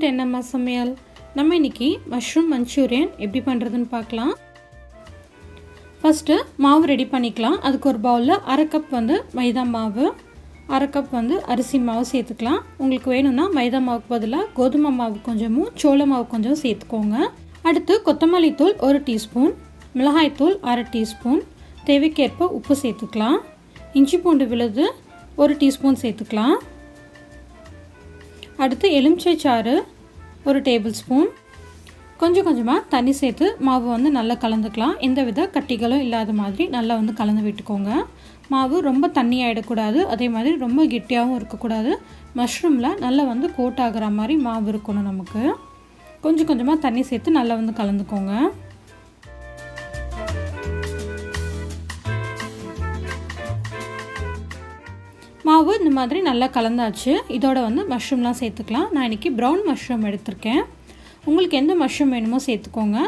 Welcome to Amma சமையல். நம்ம இன்னைக்கு மஷ்ரூம் மஞ்சூரியன் எப்படி பண்ணுறதுன்னு பார்க்கலாம். ஃபஸ்ட்டு மாவு ரெடி பண்ணிக்கலாம். அதுக்கு ஒரு பவுலில் அரை கப் மைதா மாவு, அரை கப் அரிசி மாவு சேர்த்துக்கலாம். உங்களுக்கு வேணும்னா மைதா மாவுக்கு பதிலாக கோதுமை மாவு கொஞ்சமும் சோள மாவு கொஞ்சம் சேர்த்துக்கோங்க. அடுத்து கொத்தமல்லி தூள் 1 டீஸ்பூன், மிளகாய்த்தூள் அரை டீஸ்பூன், தேவைக்கேற்ப உப்பு சேர்த்துக்கலாம். இஞ்சி பூண்டு விழுது 1 டீஸ்பூன் சேர்த்துக்கலாம். அடுத்து எலுமிச்சை சாறு 1 டேபிள் ஸ்பூன். கொஞ்சம் கொஞ்சமாக தண்ணி சேர்த்து மாவு நல்லா கலந்துக்கலாம். எந்தவித கட்டிகளும் இல்லாத மாதிரி நல்லா கலந்து விட்டுக்கோங்க. மாவு ரொம்ப தண்ணி ஆகிடக்கூடாது, அதே மாதிரி ரொம்ப கெட்டியாகவும் இருக்கக்கூடாது. மஷ்ரூமில் நல்லா கோட் ஆகிற மாதிரி மாவு இருக்கணும். நமக்கு கொஞ்சம் கொஞ்சமாக தண்ணி சேர்த்து நல்லா கலந்துக்கோங்க. மாவு இந்த மாதிரி நல்லா கலந்தாச்சு. இதோட மஷ்ரூம்லாம் சேர்த்துக்கலாம். நான் இன்றைக்கி ப்ரௌன் மஷ்ரூம் எடுத்திருக்கேன். உங்களுக்கு எந்த மஷ்ரூம் வேணுமோ சேர்த்துக்கோங்க.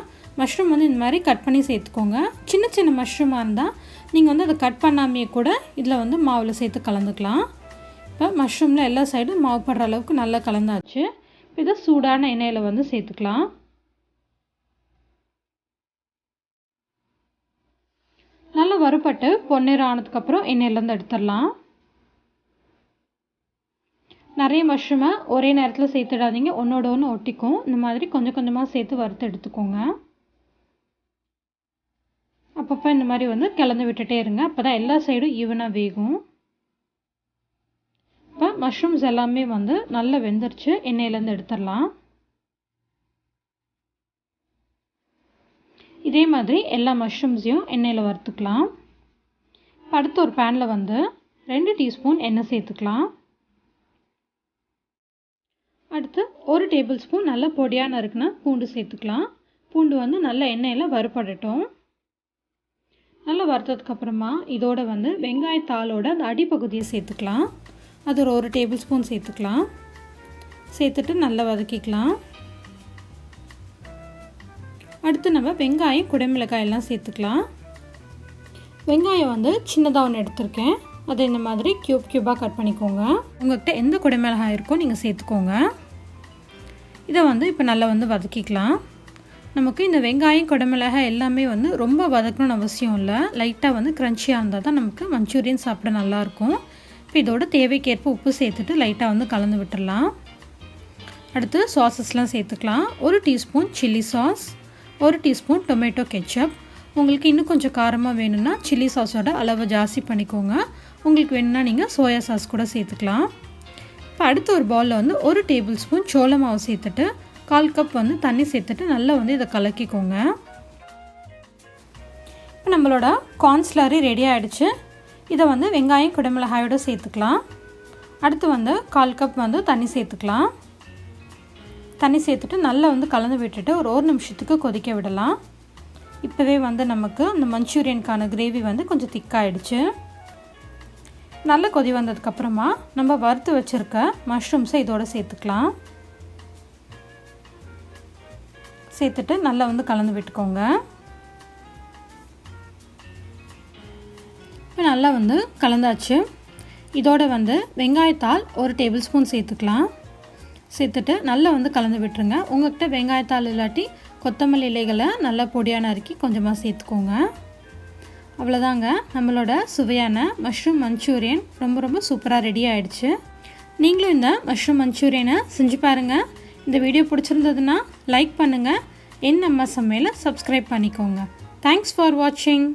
மஷ்ரூம் இந்த மாதிரி கட் பண்ணி சேர்த்துக்கோங்க. சின்ன சின்ன மஷ்ரூமாக இருந்தால் நீங்கள் அதை கட் பண்ணாமையே கூட இதில் மாவில் சேர்த்து கலந்துக்கலாம். இப்போ மஷ்ரூமில் எல்லா சைடும் மாவு படுற அளவுக்கு நல்லா கலந்தாச்சு. இதை சூடான எண்ணெயில் சேர்த்துக்கலாம். நல்லா வறுபட்டு பொன்னிறம் ஆனதுக்கப்புறம் எண்ணெயிலேருந்து எடுத்துடலாம். நிறைய மஷ்ரூமை ஒரே நேரத்தில் சேர்த்துடாதீங்க, ஒன்றோட ஒன்று ஒட்டிக்கும். இந்த மாதிரி கொஞ்சம் கொஞ்சமாக சேர்த்து வறுத்து எடுத்துக்கோங்க. அப்பப்போ இந்த மாதிரி கிளந்து விட்டுட்டே இருங்க. அப்போ தான் எல்லா சைடும் ஈவனாக வேகும். இப்போ மஷ்ரூம்ஸ் எல்லாமே நல்லா வெந்துருச்சு. எண்ணெயிலேருந்து எடுத்துடலாம். இதே மாதிரி எல்லா மஷ்ரூம்ஸையும் எண்ணெயில் வறுத்துக்கலாம். அடுத்து ஒரு பேனில் 2 டீஸ்பூன் எண்ணெய் சேர்த்துக்கலாம். அடுத்து 1 டேபிள் ஸ்பூன் நல்ல பொடியாக நறுக்குனா பூண்டு சேர்த்துக்கலாம். பூண்டு நல்லா எண்ணெயில் வறுபடட்டும். நல்லா வறுத்ததுக்கப்புறமா இதோட வெங்காயத்தாளோட அந்த அடிப்பகுதியை சேர்த்துக்கலாம். அது ஒரு 1 டேபிள் ஸ்பூன் சேர்த்துக்கலாம். சேர்த்துட்டு நல்லா வதக்கிக்கலாம். அடுத்து நம்ம வெங்காயம் குடைமிளகாயெல்லாம் சேர்த்துக்கலாம். வெங்காயம் சின்னதாக ஒன்று எடுத்திருக்கேன். அதை இந்த மாதிரி க்யூபாக கட் பண்ணிக்கோங்க. உங்கள்கிட்ட எந்த குடைமிளகாய் இருக்கோ நீங்கள் சேர்த்துக்கோங்க. இதை இப்போ நல்லா வதக்கிக்கலாம். நமக்கு இந்த வெங்காயம் குடைமிளகாய் எல்லாமே ரொம்ப வதக்கணும்னு அவசியம் இல்லை. லைட்டாக க்ரன்ச்சியாக இருந்தால் தான் நமக்கு மஞ்சூரியன் சாப்பிட நல்லாயிருக்கும். இப்போ இதோட தேவைக்கேற்ப உப்பு சேர்த்துட்டு லைட்டாக கலந்து விட்டுடலாம். அடுத்து சாஸஸ்லாம் சேர்த்துக்கலாம். 1 teaspoon chilli sauce, 1 teaspoon tomato ketchup. உங்களுக்கு இன்னும் கொஞ்சம் காரமாக வேணும்னா சில்லி சாஸோட அளவை ஜாஸ்தி பண்ணிக்கோங்க. உங்களுக்கு வேணும்னா நீங்கள் சோயா சாஸ் கூட சேர்த்துக்கலாம். இப்போ அடுத்த ஒரு பவுலில் 1 டேபிள் ஸ்பூன் சோள மாவு சேர்த்துட்டு 1/4 கப் தண்ணி சேர்த்துட்டு நல்லா இதை கலக்கிக்கோங்க. இப்போ நம்மளோட கார்ன்ஸ்லரி ரெடி ஆகிடுச்சு. இதை வெங்காயம் குடைமிளகாயோடு சேர்த்துக்கலாம். அடுத்து 1/4 கப் தண்ணி சேர்த்துக்கலாம். தண்ணி சேர்த்துட்டு நல்லா கலந்து விட்டுட்டு ஒரு 1 நிமிஷத்துக்கு கொதிக்க விடலாம். இப்போவே நமக்கு இந்த மஞ்சூரியனுக்கான கிரேவி கொஞ்சம் திக்காகிடுச்சு. நல்ல கொதி வந்ததுக்கப்புறமா நம்ம வறுத்து வச்சுருக்க மஷ்ரூம்ஸை இதோடு சேர்த்துக்கலாம். சேர்த்துட்டு நல்லா கலந்து விட்டுக்கோங்க. இப்போ நல்லா கலந்தாச்சு. இதோட வெங்காயத்தாள் 1 டேபிள் ஸ்பூன் சேர்த்துக்கலாம். சேர்த்துட்டு நல்லா கலந்து விட்டுருங்க. உங்கள்கிட்ட வெங்காயத்தாள் இல்லாட்டி கொத்தமல்லி இலைகளை நல்லா பொடியாக நறுக்கி கொஞ்சமாக சேர்த்துக்கோங்க. அவ்வளோதாங்க, நம்மளோட சுவையான மஷ்ரூம் மஞ்சூரியன் ரொம்ப சூப்பராக ரெடி ஆகிடுச்சு. நீங்களும் இந்த மஷ்ரூம் மஞ்சூரியனை செஞ்சு பாருங்கள். இந்த வீடியோ பிடிச்சிருந்ததுன்னா லைக் பண்ணுங்கள். Amma சமையலை சப்ஸ்கிரைப் பண்ணிக்கோங்க. தேங்க்ஸ் ஃபார் வாட்சிங்.